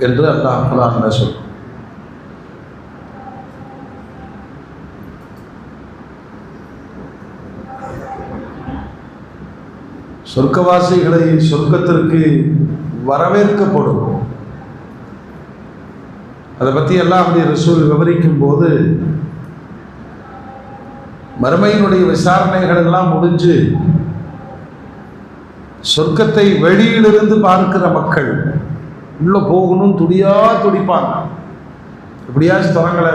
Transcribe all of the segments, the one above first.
என்று அல்லாஹ் குர்ஆன்ல சொல்றான். சொர்க்கவாசிகளை சொர்க்கத்திற்கு வரவேற்கப்படும். அதை பற்றி அல்லாஹ்வுடைய ரசூல் விவரிக்கும் போது மறுமையினுடைய விசாரணைகள் எல்லாம் முடிஞ்சு சொர்க்கத்தை வெளியிலிருந்து பார்க்கிற மக்கள் உள்ள போகணும் துடிப்பாங்க. எப்படியாச்சும் தொடங்கலை.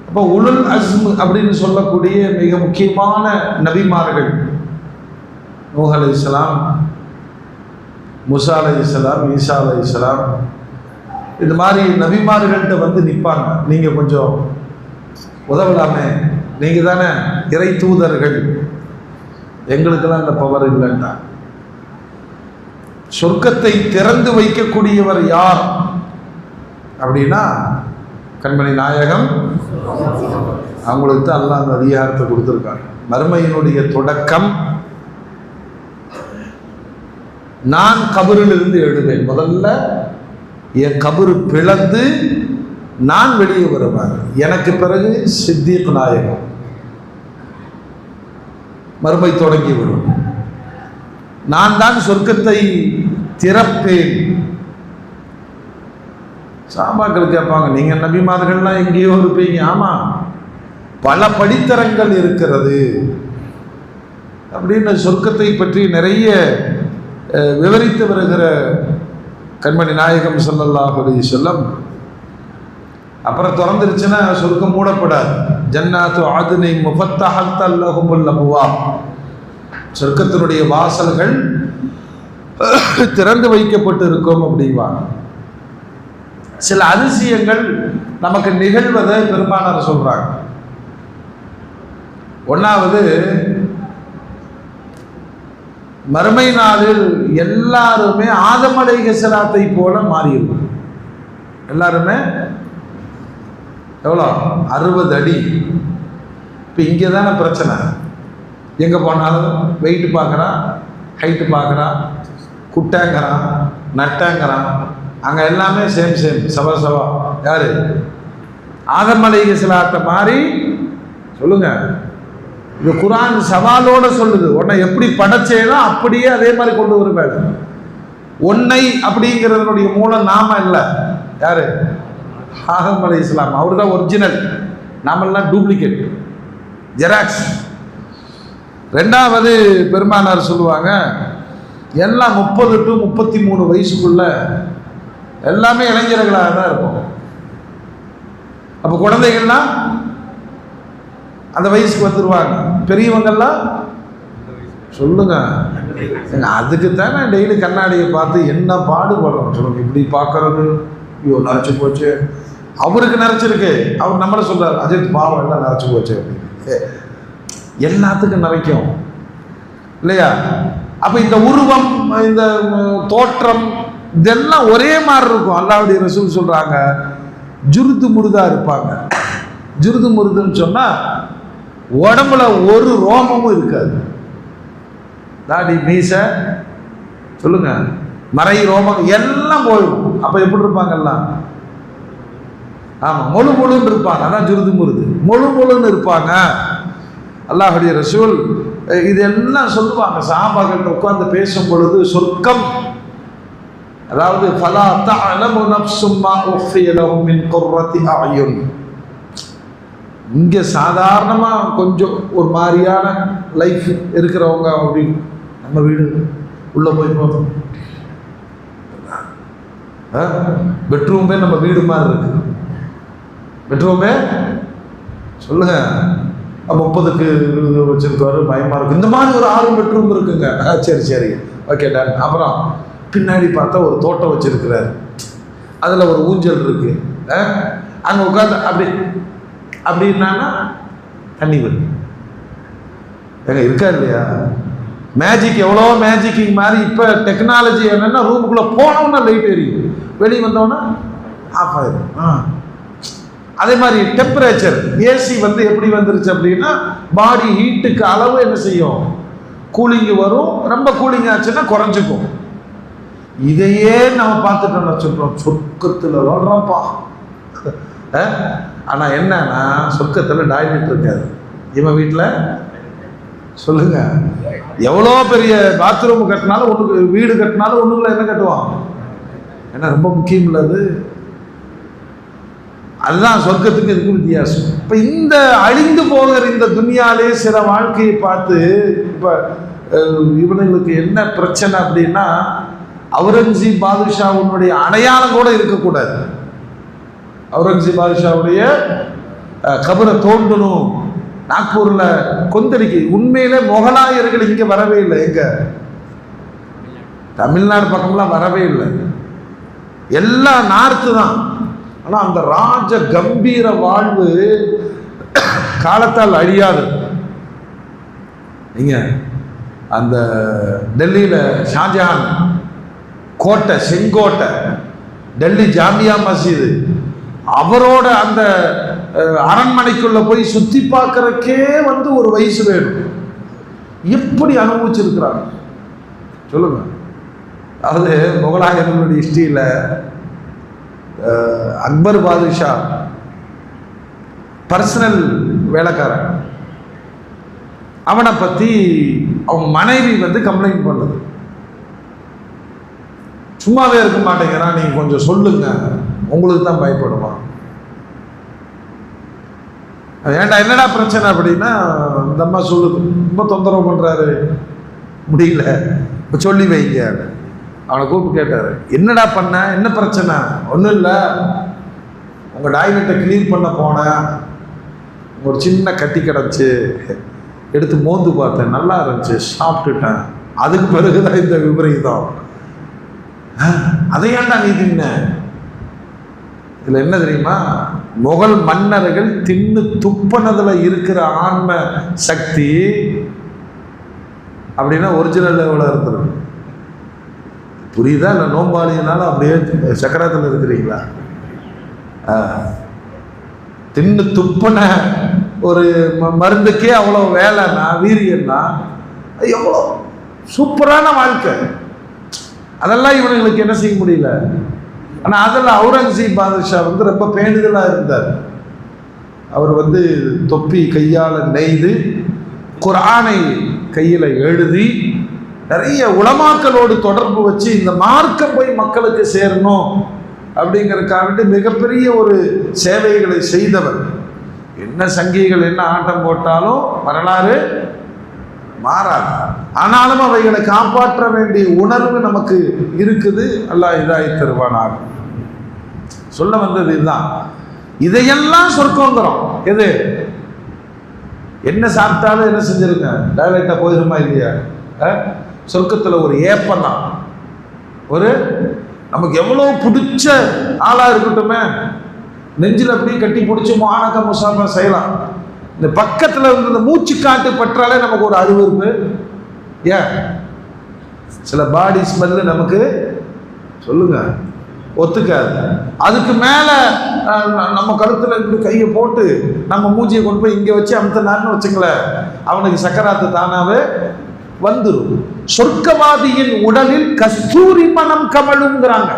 அப்போ உலுல் அஸ்ம் அப்படின்னு சொல்லக்கூடிய மிக முக்கியமான நபிமார்கள் நூஹ் அலைஹிஸ்ஸலாம், மூசா அலைஹிஸ்ஸலாம், ஈசா அலைஹிஸ்ஸலாம், இது மாதிரி நபிமார்கள்ட்ட வந்து நிற்பாங்க. நீங்கள் கொஞ்சம் உதவலாமே, நீங்கள் தானே இறை தூதர்கள், எங்களுக்கெல்லாம் இந்த பவர் இல்லைன்னா. சொர்க்கத்தை திறந்து வைக்கக்கூடியவர் யார் அப்படின்னா கண்மணி நாயகம் அவங்களுக்கு தான் அல்லாஹ் அந்த அதிகாரத்தை கொடுத்துருக்காங்க. மறுமையினுடைய தொடக்கம், நான் கபரில் இருந்து எழுவேன். முதல்ல என் கபரு பிளந்து நான் வெளியே வருவேன். எனக்கு பிறகு சித்திக் நாயகம். மறுமை தொடங்கிவிடும். நான் தான் சொர்க்கத்தை திறப்பேன். சாபாக்கள் கேட்பாங்க, நீங்க நபிமார்கள்லாம் எங்கேயோ இருப்பீங்க. ஆமா, பல படித்தரங்கள் இருக்கிறது அப்படின்னு சொர்க்கத்தை பற்றி நிறைய விவரித்து வருகிற கண்மணி நாயகம் ஸல்லல்லாஹு அலைஹி வஸல்லம், அப்புறம் திறந்துருச்சுன்னா சொர்க்கம் மூடப்படாது. ஜன்னாத்து ஆதுனை முஃபத்தஹத்தல் லஹுமுல் அப்வாப், சொர்க்கத்தினுடைய வாசல்கள் திறந்து வைக்கப்பட்டு இருக்கும் அப்படிவாங்க. சில அதிசயங்கள் நமக்கு நிகழ்வதை பெருமானார் சொல்றாங்க. ஒன்னாவது, மறுமை நாளில் எல்லாருமே ஆதம் அலைஹிஸ்ஸலாத்தை போல மாறியிருக்கும். எல்லாருமே எவ்வளோ 60 அடி. இப்போ இங்கே தானே பிரச்சனை. எங்கே போனாலும் வெயிட்டு பார்க்குறான், ஹைட்டு பார்க்குறான், குட்டாங்கிறான், நட்டாங்கிறான். அங்கே எல்லாமே சேம் சவா. யாரு? ஆதம் அலைஹிஸ்ஸலாத்தை மாதிரி சொல்லுங்க. இது குர்ஆன் சவாலோட சொல்லுது. உன்னை எப்படி படைச்சேனோ அப்படியே அதே மாதிரி கொண்டு வருவேன். உன்னை அப்படிங்கிறதுனுடைய மூலம் நாம இல்லை. யாரு? ஆதம் அலைஹிஸ்ஸலாம். அவர் தான் ஒரிஜினல், நாமெல்லாம் டூப்ளிகேட், ஜெராக்ஸ். ரெண்டாவது, பெருமானார் சொல்லுவாங்க, எல்லாம் 30 to 33 வயசுக்குள்ள எல்லாமே இளைஞர்களாக தான் இருக்கும். அப்போ குழந்தைகள்லாம் அந்த வயசுக்கு வந்துடுவாங்க. பெரியவங்கெல்லாம் சொல்லுங்க, அதுக்கு தானே டெய்லி கண்ணாடியை பார்த்து என்ன பாடுபடுறோம் சொல்லுங்க. இப்படி பார்க்கறது, ஐயோ நரைச்சு போச்சு, அவருக்கு நரைச்சிருக்கு, அவர் நம்மளை சொல்றாரு, அஜித் பாவம் எல்லாம் நரைச்சு போச்சு அப்படின்னு. எல்லாத்துக்கும் நரைக்கும் இல்லையா? அப்ப இந்த உருவம், இந்த தோற்றம், இதெல்லாம் ஒரே மாதிரி இருக்கும். அல்லாஹ்வுடைய ரசூல் சொல்றாங்க, ஜுருது முருதா இருப்பாங்க. ஜுருது முருதுன்னு சொன்னா உடம்புல ஒரு ரோமமும் இருக்காது. தாடி, மீசை, சொல்லுங்க, மறை, ரோமம் எல்லாம் போயிடும். அப்ப எப்படி இருப்பாங்க எல்லாம்? ஆமா, முழுன்னு இருப்பாங்க. அதான் ஜுருது முருது, முழுன்னு இருப்பாங்க. அல்லாஹ்வுடைய ரசூல் இதெல்லாம் சொல்லுவாங்க. சஹாபாக்கள் உட்கார்ந்து பேசும் பொழுது சொர்க்கம், அதாவது ஃபலா தஅலமு நஃப்ஸும் மா உஃபிய லஹும் மின் குர்ரத்தி அயுன். இங்கே சாதாரணமாக கொஞ்சம் ஒரு மாதிரியான லைஃப் இருக்கிறவங்க, அப்படி நம்ம வீடு உள்ளே போய் போதும், பெட்ரூமே நம்ம வீடு மாதிரி இருக்கு. பெட்ரூமே சொல்லுங்க, 30க்கு 20 வச்சிருக்காரு, பயமா இருக்கு. இந்த மாதிரி ஒரு 6 பெட்ரூம் இருக்குங்க. சரி ஓகே டன். அப்புறம் பின்னாடி பார்த்தா ஒரு தோட்டம் வச்சிருக்கிறாரு, அதில் ஒரு ஊஞ்சல் இருக்கு. அங்கே உட்காந்து அப்படின்னா தண்ணி வருது. எங்க இருக்கா இல்லையா? மேஜிக், எவ்வளோ மேஜிக்கிங் மாதிரி. இப்போ டெக்னாலஜி என்னன்னா, ரூமுக்குள்ளே போனோம்னா லைட் எரியும், வெளியே வந்தோன்னா ஆஃப் ஆயிடும். அதே மாதிரி டெம்பரேச்சர், ஏசி வந்து எப்படி வந்துருச்சு அப்படின்னா, பாடி ஹீட்டுக்கு அளவு என்ன செய்யும், கூலிங்கு வரும். ரொம்ப கூலிங் ஆச்சுன்னா குறைஞ்சிக்கும். இதையே நம்ம பார்த்துட்டோம்னு சொல்றோம், சொர்க்கத்தில் வாழ்றோம்ப்பா. ஆனா என்னன்னா சொர்க்கத்தில் டாய்லெட் இருக்காது. இவன் வீட்டில் சொல்லுங்க, எவ்வளோ பெரிய பாத்ரூம் கட்டினாலும் ஒண்ணுக்கு, வீடு கட்டினாலும் ஒண்ணுக்குள்ள என்ன கட்டுவான்? என்ன ரொம்ப முக்கியம் இல்லது. அதுதான் சொர்க்கத்துக்கு இதுக்கு வித்தியாசம். இப்ப இந்த அழிந்து போகிற இந்த துனியாலே சில வாழ்க்கையை பார்த்து இப்ப இவனுங்களுக்கு என்ன பிரச்சனை அப்படின்னா, அவுரங்கசீப் பாதுஷாவுடைய அடையாளம் கூட இருக்கக்கூடாது. அவுரங்கசீப் பாதுஷாவுடைய கபரை தோண்டணும், நாக்பூர்ல கொந்தளிக்கு. உண்மையிலே முகலாயர்கள் இங்க வரவே இல்லை, எங்க தமிழ்நாடு பக்கம்லாம் வரவே இல்லை, எல்லாம் நார்த்து தான். ஆனா அந்த ராஜ கம்பீர வாழ்வு காலத்தால் அழியாது. நீங்க அந்த டெல்லியில ஷாஜஹான் கோட்டை, செங்கோட்டை, டெல்லி ஜாமியா மஸ்ஜிது, அவரோட அந்த அரண்மனைக்குள்ள போய் சுத்தி பார்க்கறக்கே ஒரு வயசு வேணும். எப்படி அனுபவிச்சிருக்கிறாங்க சொல்லுங்க. அதாவது முகலாயர்களுடைய ஹிஸ்டரியில அக்பர் பாதுஷா பர்சனல் வேலைக்காரன், அவனை பத்தி அவன் மனைவி கம்ப்ளைண்ட் பண்ணுது. சும்மாவே இருக்க மாட்டேங்கிறான், நீங்க கொஞ்சம் சொல்லுங்க, உங்களுக்கு தான் பயப்படுவான். ஏன்டா என்னடா பிரச்சனை அப்படின்னா, இந்த அம்மா சொல்லுது, ரொம்ப தொந்தரவு பண்றாரு, முடியல, இப்போ சொல்லி வைங்க. அவனை கூப்பிட்டு கேட்டாரு, என்னடா பண்ண, என்ன பிரச்சனை? ஒன்றும் இல்லை, உங்கள் டாய்லெட்டை கிளீன் பண்ண போனேன், ஒரு சின்ன கட்டி கிடச்சி, எடுத்து மோந்து பார்த்தேன், நல்லா இருந்துச்சு, சாப்பிட்டுட்டேன், அதுக்கு பிறகுதான் இந்த விபரீதம். அதையாண்டா நீ தின்ன? இதில் என்ன தெரியுமா, முகல் மன்னர்கள் தின்னு துப்பனதுல இருக்கிற ஆன்ம சக்தி அப்படின்னா ஒரிஜினல் லெவலில் இருந்துடும். புரியுதா? இல்லை நோம்பாளியினால அப்படியே சக்கரத்தில் இருக்கிறீங்களா? தின்னு துப்பன ஒரு மருந்துக்கே அவ்வளோ வேலைன்னா, வீரியன்னா, எவ்வளோ சூப்பரான வாழ்க்கை. அதெல்லாம் இவனுங்களுக்கு என்ன செய்ய முடியல. ஆனால் அதில் அவுரங்கசீப் பாதுஷா ரொம்ப பேணுதலாக இருந்தார். அவர் தொப்பி கையால் நெய்து, குர்ஆனை கையில் எழுதி, நிறைய உலமாக்களோடு தொடர்பு வச்சு இந்த மார்க்கம் போய் மக்களுக்கு சேரணும் அப்படிங்கிறதுக்காக மிகப்பெரிய ஒரு சேவைகளை செய்தவர். என்ன சங்கிகள் என்ன ஆட்டம் போட்டாலும் வரலாறு மாறாது. ஆனாலும் அவைகளை காப்பாற்ற வேண்டிய உணர்வு நமக்கு இருக்குது. அல்லாஹ் இதாய் தருவானாக. சொல்ல வந்தது இதுதான். இதையெல்லாம் சொர்க்கங்கிறோம். எது என்ன சாப்பிட்டாலும் என்ன செஞ்சிருங்க, டைரக்டா போயிருமா இல்லையா? சொர்க்கத்தில் ஒரு ஏப்பம் தான். ஒரு நமக்கு எவ்வளோ பிடிச்ச ஆளா இருக்கட்டுமே, நெஞ்சில் அப்படியே கட்டி பிடிச்சி மானக்க முசாஃபா செய்யலாம். இந்த பக்கத்தில் இருந்து இந்த மூச்சு காட்டு பற்றாலே நமக்கு ஒரு அருவருப்பு. ஏன் சில பாடி ஸ்மெல்லு நமக்கு சொல்லுங்க ஒத்துக்காது. அதுக்கு மேல நம்ம கழுத்துல இப்படி கையை போட்டு நம்ம மூச்சியை கொண்டு போய் இங்க வச்சு அமுத்தினார்னு வச்சுங்களேன், அவனுக்கு சக்கராத்து தானாவே வந்துடும். சொர்க்கவாதியின் உடலில் கஸ்தூரி மனம் கமழுங்கிறாங்க.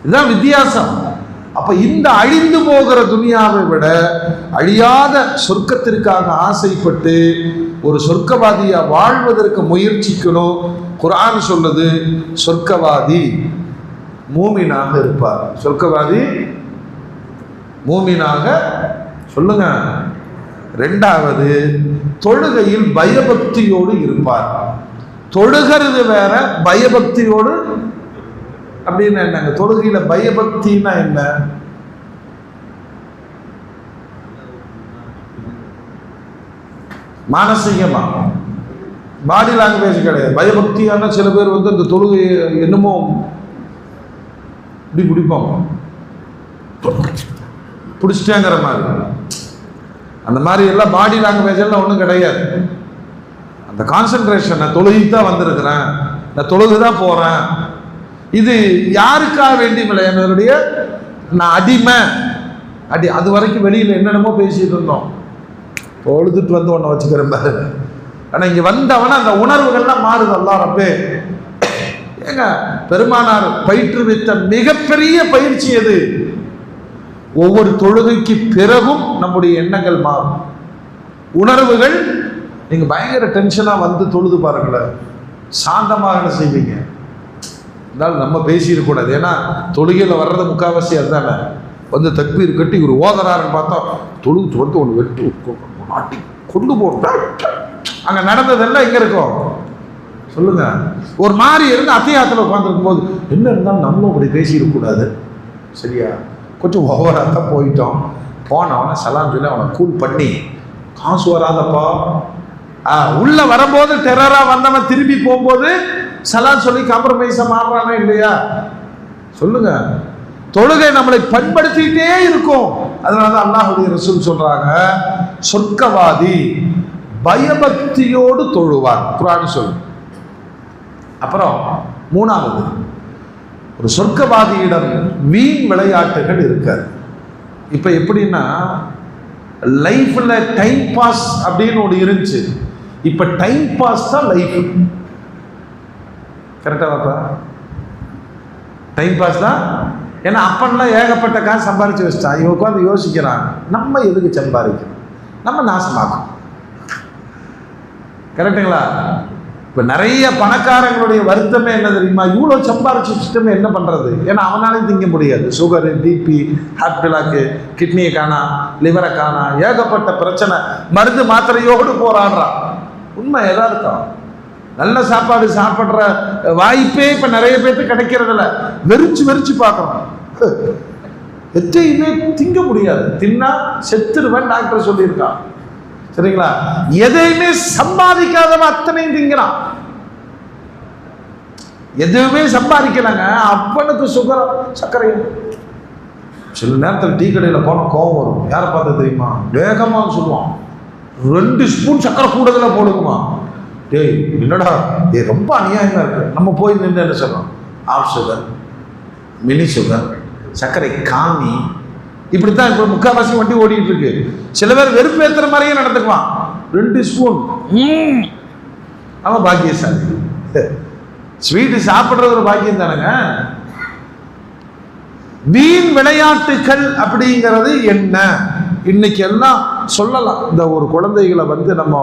இதுதான் வித்தியாசம். அப்ப இந்த அழிந்து போகிற துனியாவை விட அழியாத சொர்க்கத்திற்காக ஆசைப்பட்டு ஒரு சொர்க்கவாதியா வாழ்வதற்கு முயற்சிக்கணும். குர்ஆன் சொல்லுது, சொர்க்கவாதி மூமினாக இருப்பார். சொர்க்கவாதி மூமினாக சொல்லுங்க. ரெண்டாவது, தொழுகையில் பயபக்தியோடு இருப்பார். தொழுகிறது வேற, பயபக்தியோடு அப்படின்னு என்னங்க? தொழுகையில பயபக்தினா என்ன? மானசீகமா, பாடி லாங்குவேஜ் கிடையாது. பயபக்தியான சில பேர் இந்த தொழுகை என்னமோ இப்படி பிடிப்பாங்க, பிடிச்சிட்டேங்கிற மாதிரி. அந்த மாதிரி எல்லாம் பாடி லாங்குவேஜ் எல்லாம் ஒன்றும் கிடையாது. அந்த கான்சென்ட்ரேஷன், நான் தொழுகைக்கு தான் வந்திருக்கிறேன், நான் தொழுகு தான் போறேன். இது யாருக்காக வேண்டிய என்னுடைய நான் அடிமை அது வரைக்கும் வெளியில் என்னென்னமோ பேசிட்டு இருந்தோம். தொழுதுட்டு ஒன்றை வச்சுக்கிறேன் பாரு. ஆனால் இங்கே வந்தவன அந்த உணர்வுகள்லாம் மாறுது. அல்லாஹ் ரப்பே ஏங்க பெருமானார் பயிற்றுவித்த மிகப்பெரிய பயிற்சி எது? ஒவ்வொரு தொழுகைக்கு பிறகும் நம்முடைய எண்ணங்கள் மாறும், உணர்வுகள். நீங்க பயங்கர டென்ஷனா வந்து தொழுது பாருங்களேன், சாந்தமாக என்ன செய்வீங்க? இருந்தாலும் நம்ம பேசிடக்கூடாது, ஏன்னா தொழுகையில் வர்றது முக்கால்வாசி அதுதானே. வந்து தக்பீர் கட்டி ஒரு ஓதறாருன்னு பார்த்தா தொழுது வந்து ஒன்று வெட்டு மாட்டி கொண்டு போட்டா அங்கே நடந்ததெல்லாம் எங்கே இருக்கும் சொல்லுங்க? ஒரு மாதிரி இருந்து அத்தியாயத்தில் உட்காந்துருக்கும் போது என்ன இருந்தாலும் நம்மளும் அப்படி பேசிடக்கூடாது, சரியா? கொஞ்சம் ஓவராக தான் போயிட்டோம். போனவனை சலாம் சொல்லி அவனை கூல் பண்ணி, காசு வராதப்பா உள்ள வரும்போது டெரரா வந்தவன் திரும்பி போகும்போது சலாம் சொல்லி காம்ப்ரமைஸை மாறுறானா இல்லையா? சொல்லுங்க. தொழுகை நம்மளை பண்படுத்திட்டே இருக்கும். அதனாலதான் அல்லாஹ்வுடைய ரசூல் சொல்றாங்க, சொர்க்கவாதி பயபக்தியோடு தொழுவார், குர்ஆன் சொல்லு. அப்புறம் மூணாவது, ஒரு சொர்க்கவாதியிடம் வீண் விளையாட்டுகள் இருக்காது. இப்ப எப்படின்னா, லைஃப்ல டைம் பாஸ் அப்படின்னு ஒன்று இருந்துச்சு, இப்ப டைம் பாஸ் தான் லைஃப். கரெக்டா பாப்பா? டைம் பாஸ் தான். ஏன்னா அப்பன்லாம் ஏகப்பட்ட காசு சம்பாரிச்சு வச்சிட்டான், இவன் உட்காந்து யோசிக்கிறான், நம்ம எதுக்கு சம்பாதிக்கணும், நம்ம நாசமாக்கும். கரெக்டுங்களா? இப்போ நிறைய பணக்காரங்களுடைய வருத்தமே என்ன தெரியுமா? இவ்வளோ சம்பாரிச்சு வச்சுட்டோமே என்ன பண்ணுறது? ஏன்னா அவனாலையும் திங்க முடியாது. சுகரு, பிபி, ஹார்ட் பிளாக்கு, கிட்னியை காணா, லிவரை காணா, ஏகப்பட்ட பிரச்சனை, மருந்து மாத்திரையோடு போராடுறான். உண்மை எதார்த்தம். நல்ல சாப்பாடு சாப்பிட்ற வாய்ப்பே இப்போ நிறைய பேருக்கு கிடைக்கிறதில்ல. வெறிச்சு வெறிச்சு பார்க்கணும், எத்தையுமே திங்க முடியாது. தின்னா செத்துருவேன் டாக்டர் சொல்லியிருக்கான், சரிங்களா? எதையுமே சம்பாதிக்காதவன் அத்தனையும் திங்கிறான். எதுவுமே சம்பாதிக்கலங்க, அப்பனுக்கு சுகர் சர்க்கரை. சில நேரத்தில் டீ கடையில் போனால் கோவம் வரும். யாரை பார்த்தா தெரியுமா? வேகமாக சொல்லுவான், 2 ஸ்பூன் சர்க்கரை கூடுதலாக போடுக்குமா. டேய் என்னடா, ரொம்ப அநியாயமாக இருக்கு. நம்ம போய் நின்று என்ன சொல்றோம்? ஆஃப் சுகர், மினி சுகர், சர்க்கரை காமி. இப்படித்தான் இப்போ முக்கால்வாசி வண்டி ஓடிட்டு இருக்கு. சில பேர் வெறுப்பேற்றுற மாதிரியே நடந்துக்குவான். 2 ஸ்பூன், அவன் பாக்கியசாலி. ஸ்வீட்டு சாப்பிட்றது ஒரு பாக்கியம் தானேங்க. வீண் விளையாட்டுகள் அப்படிங்கிறது என்ன? இன்னைக்கு எல்லாம் சொல்லலாம். இந்த ஒரு குழந்தைகளை வந்து நம்ம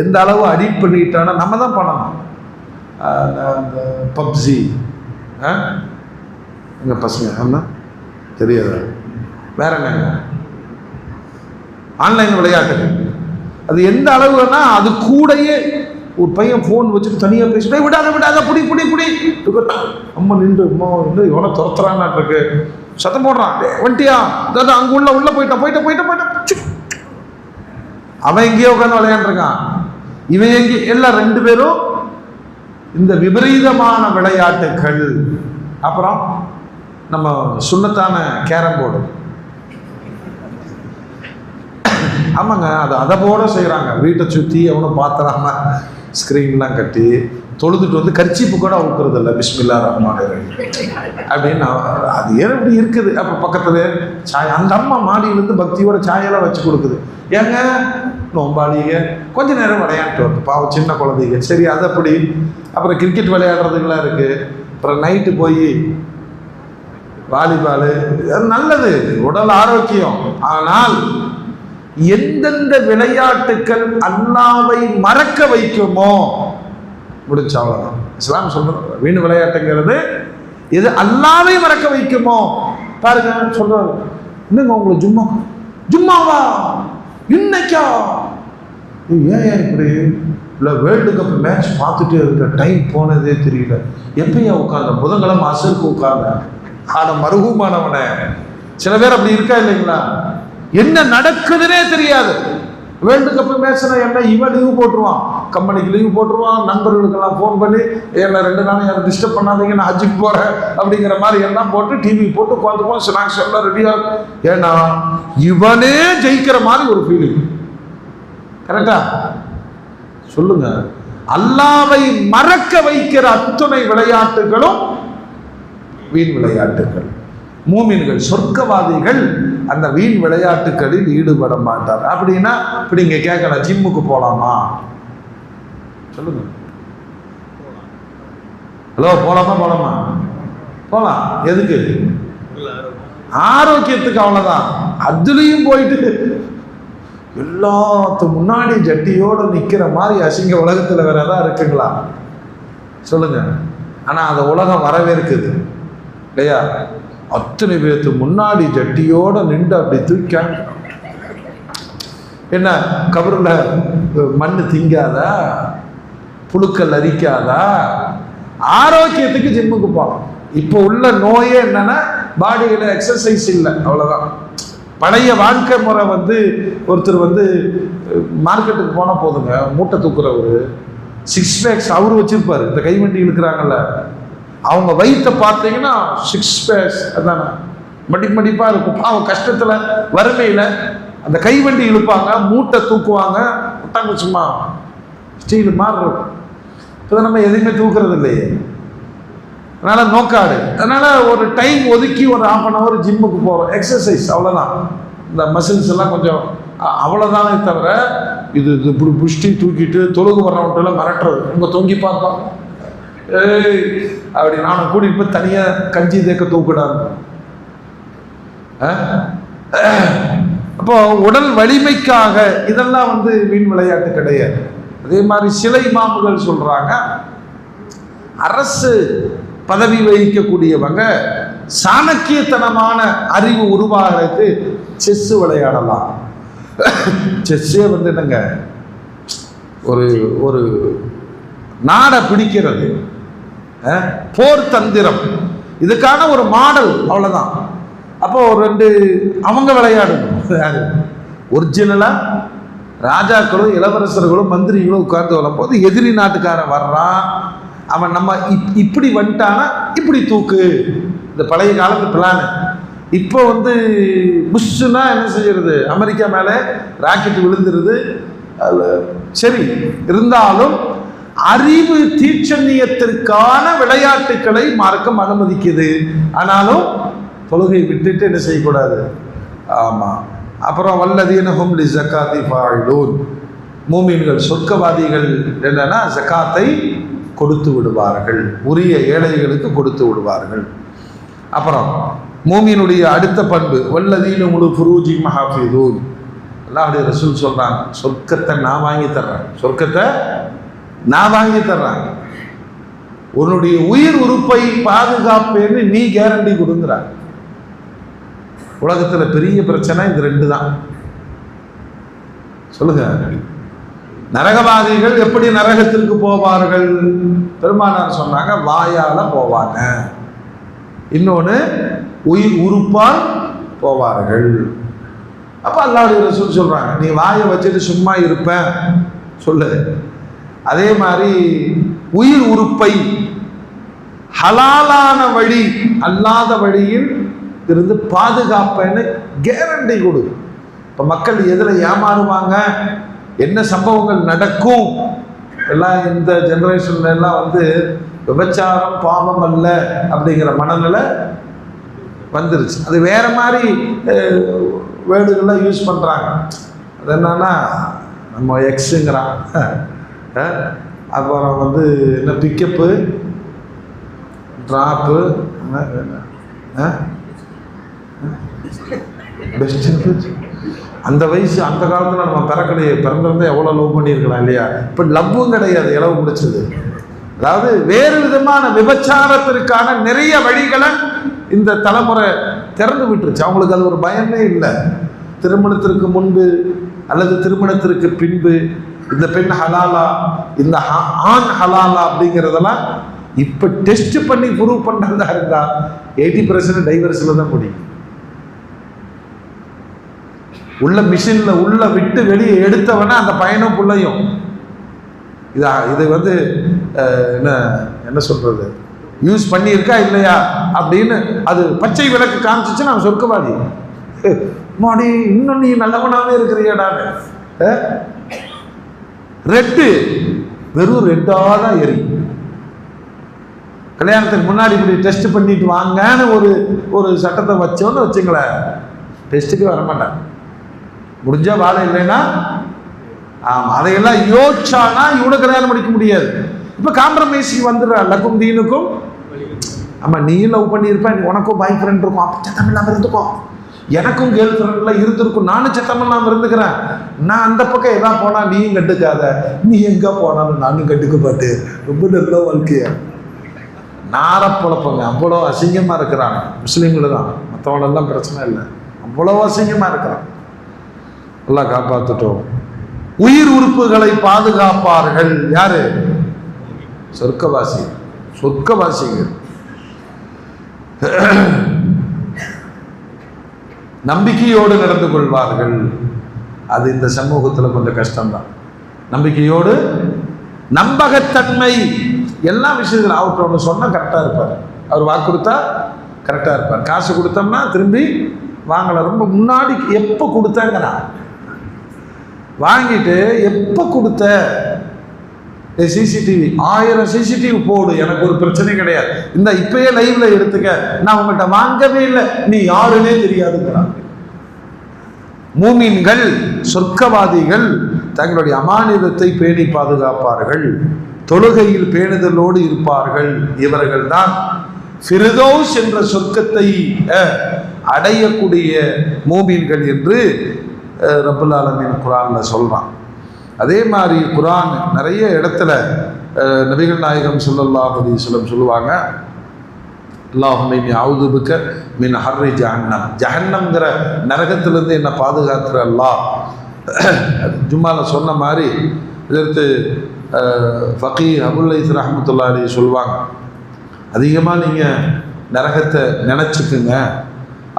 எந்த அளவு அடிக்ட் பண்ணிட்டோன்னா நம்ம தான் பண்ணணும். அந்த பப்ஜி எங்க பசங்க ஆமாம் தெரியாது, வேற என்னங்க ஆன்லைன் விளையாட்டுகள். அது எந்த அளவுன்னா, அது கூடயே ஒரு பையன் ஃபோன் வச்சுட்டு தனியாக பேசிட்டு விடாத விடாத புடி புடி புடி அம்மா நின்று அம்மா வந்து எவ்வளோ துரத்துறான்னு இருக்கு, சத்தம் போடுறான், வண்டியா அதாவது அங்கே உள்ள போயிட்டான் போயிட்ட போயிட்ட போயிட்ட. அவன் எங்கேயோ உட்காந்து விளையாண்டுருக்கான், இவன் எங்கே, எல்லாம் 2 பேரும் இந்த விபரீதமான விளையாட்டுகள். அப்புறம் நம்ம சுண்ணத்தான கேரம் போர்டு, ஆமாங்க, அதை போட செய்கிறாங்க. வீட்டை சுற்றி அவனும் பார்த்துறாம ஸ்க்ரீன்லாம் கட்டி தொழுதுட்டு வந்து கர்ச்சீப்பு கூட அவுக்கிறது இல்லை, பிஸ்மில்லா ரஹ்மான் ரஹீம் அப்படின்னு. அது ஏன் இப்படி இருக்குது? அப்போ பக்கத்தில் சாய், அந்த அம்மா மாடியிலேருந்து பக்தியோட சாயெல்லாம் வச்சு கொடுக்குது. ஏங்க நோம்பாளிங்க கொஞ்ச நேரம் விளையாட்டு வருது, பாவம் சின்ன குழந்தைங்க, சரி அது அப்படி. அப்புறம் கிரிக்கெட் விளையாடுறதுக்கெல்லாம் இருக்குது. அப்புறம் நைட்டு போய் வாலிபாலு, அது நல்லது, உடல் ஆரோக்கியம். ஆனால் எந்தெந்த விளையாட்டுக்கள் அல்லாவை மறக்க வைக்குமோ முடிஞ்ச அவ்வளவுதான். இஸ்லாம் சொல்றது வீண் விளையாட்டுங்கிறது எது அல்லாவை மறக்க வைக்குமோ. பாருங்க சொல்றாரு, என்னங்க உங்களுக்கு ஜும்மாவா இன்னைக்கா? ஏன் இப்படி இல்லை? வேர்ல்டு கப் மேட்ச் பார்த்துட்டே இருக்க, டைம் போனதே தெரியல. எப்பயா உட்கார்ந்த? புதன்கிழமை அசருக்கு உட்கார்ந்த. ஆட மருகுமானவன. சில பேர் அப்படி இருக்கா இல்லைங்களா? என்ன நடக்குதுன்னே தெரியாது. வேர்ல்டு கப் மேட்ச்னா என்ன, இவன் லீவு போட்டுருவான், கம்பெனிக்கு லீவு போட்டுருவான், நண்பர்களுக்கெல்லாம் ஃபோன் பண்ணி என்ன 2 நாளும் யாரும் டிஸ்டர்ப் பண்ணாதீங்க, நான் ஹஜ்ஜுக்கு போகிறேன் அப்படிங்கிற மாதிரி எல்லாம் போட்டு டிவி போட்டு உட்காந்துக்குவோம், ஸ்நாக்ஸ் எல்லாம் ரெடியாக. ஏன்னா இவனே ஜெயிக்கிற மாதிரி ஒரு ஃபீலிங். கரெக்டா சொல்லுங்க? அல்லாவை மறக்க வைக்கிற அத்துணை விளையாட்டுகளும் வீண் விளையாட்டுகள். மூமின்கள் சொர்க்கவாதிகள் அந்த வீண் விளையாட்டுகளில் ஈடுபட மாட்டார். அப்படின்னா இப்படி இங்க கேட்கலாம், ஜிம்முக்கு போலாமா சொல்லுங்க? ஹலோ, போலாமா? போலாம். எதுக்கு? ஆரோக்கியத்துக்கு. அவ்வளவுதான். அதுலயும் போயிட்டு எல்லாத்து முன்னாடி ஜட்டியோட நிக்கிற மாதிரி அசிங்க உலகத்துல வேற ஏதாவது இருக்குங்களா? சொல்லுங்க. ஆனா அந்த உலகம் வரவேற்குது இல்லையா? அத்தனை பேர்த்து முன்னாடி ஜட்டியோட நின்று அப்படி தூக்க. என்ன கபருல மண்ணு திங்காதா? புழுக்கள் அரிக்காதா? ஆரோக்கியத்துக்கு ஜிம்முக்கு போகலாம். இப்போ உள்ள நோயே என்னன்னா பாடியில எக்ஸசைஸ் இல்லை, அவ்வளவுதான். பழைய வாழ்க்கை முறை ஒருத்தர் மார்க்கெட்டுக்கு போனா போதுங்க, மூட்டை தூக்குறவரு 6 பேக்ஸ் அவரு வச்சிருப்பாரு. இந்த கைவண்டி இழுக்கிறாங்கல்ல, அவங்க வயிற்ற பார்த்தீங்கன்னா 6 பேக்ஸ் அதான மடிப்பா இருக்கும். அவங்க கஷ்டத்துல வறுமையில அந்த கைவண்டி இழுப்பாங்க, மூட்டை தூக்குவாங்க, விட்டாங்க சும்மா ஸ்டீல் மாதிரி இருக்கும். இப்போ நம்ம எதுவுமே தூக்குறது இல்லையே, அதனால நோக்காடு. அதனால ஒரு டைம் ஒதுக்கி ஒரு 1/2 hour ஜிம்முக்கு போகிறோம், எக்ஸசைஸ், அவ்வளோதான். இந்த மசில்ஸ் எல்லாம் கொஞ்சம் அவ்வளோதானே தவிர இது இப்படி புஷ்டி தூக்கிட்டு தொழுகு வர்றவன்ட்டெல்லாம் மிரட்டுறது. உங்க தொங்கி பார்த்தோம் அப்படி நானும் கூட்டிட்டு போய் தனியாக கஞ்சி தேக்க தூக்கிடாது. அப்போ உடல் வலிமைக்காக இதெல்லாம் வீண் விளையாட்டு கிடையாது. அதே மாதிரி சில இமாமுகள் சொல்றாங்க, அரசு பதவி வகிக்கக்கூடியவங்க சாணக்கியத்தனமான அறிவு உருவாகிறதுக்கு செஸ் விளையாடலாம். செஸ்ஸே என்னங்க, ஒரு ஒரு நாடை பிடிக்கிறது, போர் தந்திரம், இதுக்கான ஒரு மாடல், அவ்வளவுதான். அப்போ ஒரு 2 அவங்க விளையாடணும். ஒரிஜினலா ராஜாக்களும் இளவரசர்களும் மந்திரிகளும் உட்கார்ந்து வரும்போது எதிரி நாட்டுக்காரன் வர்றான், அவன் நம்ம இப்படி வந்துட்டானா இப்படி தூக்கு. இந்த பழைய காலத்து பிளான். இப்போ புஷ்னா என்ன செய்யறது, அமெரிக்கா மேலே ராக்கெட் விழுந்துருது. சரி, இருந்தாலும் அறிவு தீட்சண்யத்திற்கான விளையாட்டுக்களை மார்க்கம் அனுமதிக்குது. ஆனாலும் தொழுகை விட்டுட்டு என்ன செய்யக்கூடாது. ஆமா. அப்புறம் வல்லதீனஹும் லிஸகாத்தி ஃபாயிலூன், மூமின்கள் சொர்க்கவாதிகள் என்னன்னா ஜகாத்தை கொடுத்து விடுவார்கள், உரிய ஏழைகளுக்கு கொடுத்து விடுவார்கள். அப்புறம் மூமினுடைய அடுத்த பண்பு வல்லதீன முழு ஃபுரூஜி மஹாஃபிதூன், அல்லாஹ்வுடைய ரசூல் சொல்றாங்க, சொர்க்கத்தை நான் வாங்கி தர்றேன், சொர்க்கத்தை நான் வாங்கி தர்றேன், உன்னுடைய உயிர் உறுப்பை பாதுகாப்பேன்னு நீ கேரண்டி கொடுங்குற. உலகத்துல பெரிய பிரச்சனை இந்த 2 தான். சொல்லுங்க, நரகவாதிகள் எப்படி நரகத்திற்கு போவார்கள்? பெருமானார் சொன்னாங்க, வாயால போவாங்க, இன்னொன்னு உயிர் உறுப்பால் போவார்கள். அப்ப அல்லாஹ்வுடைய ரசூல் சொல்றாங்க, நீ வாயை வச்சுட்டு சும்மா இருப்ப சொல்லு. அதே மாதிரி உயிர் உறுப்பை ஹலாலான வழி அல்லாத வழியில் இருந்து பாதுகாப்பேன்னு கேரண்டி கொடு. இப்ப மக்கள் எதுல ஏமாறுவாங்க, என்ன சம்பவங்கள் நடக்கும் எல்லாம் இந்த ஜெனரேஷன்ல எல்லாம் விபச்சாரம் பாவம் அல்ல அப்படிங்கிற மனநிலை வந்துருச்சு. அது வேற மாதிரி வேர்டுகள்லாம் யூஸ் பண்றாங்க. அது என்னன்னா நம்ம எக்ஸுங்கிறான், அப்புறம் என்ன பிக்கப்பு ட்ராப்பு, பெஸ்ட். அந்த வயசு அந்த காலத்தில் நம்ம பிறந்திருந்தா எவ்வளோ லவ் பண்ணியிருக்கலாம் இல்லையா? இப்போ லவ்வும் கிடையாது, இளவு முடிச்சது. அதாவது வேறு விதமான விபச்சாரத்திற்கான நிறைய வழிகளை இந்த தலைமுறை திறந்து விட்டுருச்சு. அவங்களுக்கு அது ஒரு பயமே இல்லை. திருமணத்திற்கு முன்பு அல்லது திருமணத்திற்கு பின்பு இந்த பெண் ஹலாலா, இந்த ஆண் ஹலாலா அப்படிங்கிறதெல்லாம் இப்போ டெஸ்ட் பண்ணி ப்ரூவ் பண்ணுறதா இருந்தா 80% டைவர்ஸில் தான் முடியும். உள்ள மிஷின்ல உள்ள விட்டு வெளியே எடுத்தவன அந்த பையனும் பிள்ளையும் இது என்ன சொல்றது, யூஸ் பண்ணியிருக்கா இல்லையா அப்படின்னு அது பச்சை விளக்கு காமிச்சிச்சு. நான் சொர்க்கவாதி மாடி, இன்னும் நீ நல்லவனாவே இருக்கிறியடான்னு. ரெட்டு வெறும் ரெட்டாதான் எரியும். கல்யாணத்துக்கு முன்னாடி இப்படி டெஸ்ட் பண்ணிட்டு வாங்கன்னு ஒரு சட்டத்தை வச்சோன்னு வச்சுங்களேன், டெஸ்ட்டுக்கு வரமாட்டேன். முடிஞ்சா வாழை இல்லைன்னா ஆமா, அதையெல்லாம் யோசிச்சானா இவனை கல்யாணம் முடிக்க முடியாது. இப்போ காம்ப்ரமைஸுக்கு வந்துடுறா, லக்கும் தீனுக்கும். ஆமாம், நீயும் லவ் பண்ணியிருப்பேன், உனக்கும் பாய் ஃப்ரெண்ட் இருக்கும், அப்போ சத்தம் இல்லாமல் இருந்துக்கோ. எனக்கும் கேர்ள் ஃப்ரெண்ட்லாம் இருந்திருக்கும், நானும் சத்தம் இல்லாமல் இருந்துக்கிறேன். நான் அந்த பக்கம் எதா போனால் நீயும் கட்டுக்காத, நீ எங்கே போனாலும் நானும் கட்டுக்க மாட்டேன். ரொம்ப நல்ல வாழ்க்கையா நார பொழப்பங்க. அவ்வளோ அசிங்கமாக இருக்கிறாங்க முஸ்லீம்கள் தான், மற்றவங்களெல்லாம் பிரச்சனை இல்லை. அவ்வளோ அசிங்கமாக இருக்கிறான். எல்லாம் காப்பாற்றுட்டோம். உயிர் உறுப்புகளை பாதுகாப்பார்கள் யாரு? சொர்க்கவாசி, சொர்க்கவாசிகள். நம்பிக்கையோடு நடந்து கொள்வார்கள். அது இந்த சமூகத்தில் கொஞ்சம் கஷ்டம்தான். நம்பிக்கையோடு, நம்பகத்தன்மை எல்லா விஷயங்களும். அவர்கிட்ட ஒன்று சொன்னால் கரெக்டாக இருப்பார், அவர் வாக்கு கொடுத்தா கரெக்டாக இருப்பார். காசு கொடுத்தோம்னா திரும்பி வாங்கலாம். ரொம்ப முன்னாடி எப்போ கொடுத்தேங்கிறா, வாங்கிட்டு எப்போ கொடுத்த, சிசிடிவி 1000 சிசிடிவி போடு, எனக்கு ஒரு பிரச்சனை கிடையாது, இந்த இப்பயே லைவ்ல எடுத்துக்க, நான் உங்கள்கிட்ட வாங்கவே இல்லை, நீ யாருன்னே தெரியாதுங்கிறான். மூமின்கள், சொர்க்கவாதிகள் தங்களுடைய அமானிதத்தை பேணி பாதுகாப்பார்கள், தொழுகையில் பேணுதலோடு இருப்பார்கள். இவர்கள் தான் ஃபிர்தௌஸ் என்ற சொர்க்கத்தை அடையக்கூடிய மூமின்கள் என்று ரப்பல் ஆலமீன் குர்ஆன்ல சொல்றான். அதே மாதிரி குர்ஆன் நிறைய இடத்துல நபிகள் நாயகம் ஸல்லல்லாஹு அலைஹி வஸல்லம் சொல்லுவாங்க, அல்லாஹும்ம இன்னி அஊது பிக மின் ஹர்ரி ஜஹன்னம், ஜஹன்னம்ங்கிற நரகத்திலிருந்து என்னை பாதுகாக்கிற அல்லாஹ். ஜும்மால சொன்ன மாதிரி இதற்கு ஃபகீ அபுல் லைத் ரஹ்மத்துல்லாஹி அலைஹி சொல்லுவாங்க, அதிகமாக நீங்கள் நரகத்தை நினச்சிக்குங்க.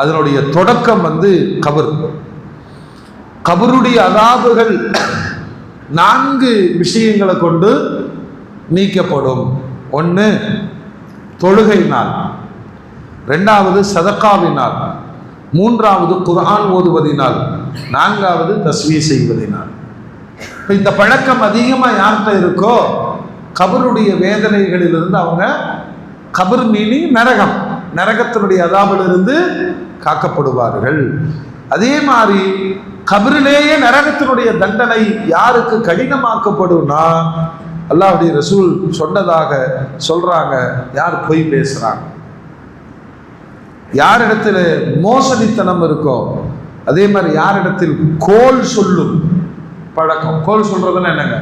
அதனுடைய தொடக்கம் கபர். கபருடைய அதாபுகள் 4 விஷயங்களை கொண்டு நீக்கப்படும். 1 தொழுகையினால், 2வது சதக்காவினால், 3வது குர்ஆன் ஓதுவதினால், 4வது தஸ்பீஹ் செய்வதினால். இந்த பழக்கம் அதிகமாக யார்கிட்ட இருக்கோ கபருடைய வேதனைகளிலிருந்து அவங்க, கபர் மீனிங் நரகம், நரகத்தினுடைய அதாபிலிருந்து காக்கப்படுவார்கள். அதே மாதிரி கபரிலேயே நரகத்தினுடைய தண்டனை யாருக்கு கடினமாக்கப்படும்னா, அல்லாஹ்வுடைய ரசூல் சொன்னதாக சொல்றாங்க, யார் பொய் பேசுறாங்க, யாரிடத்தில் மோசடித்தனம் இருக்கோ, அதே மாதிரி யாரிடத்தில் கோல் சொல்லும் பழக்கம். கோல் சொல்றதுன்னா என்னங்க?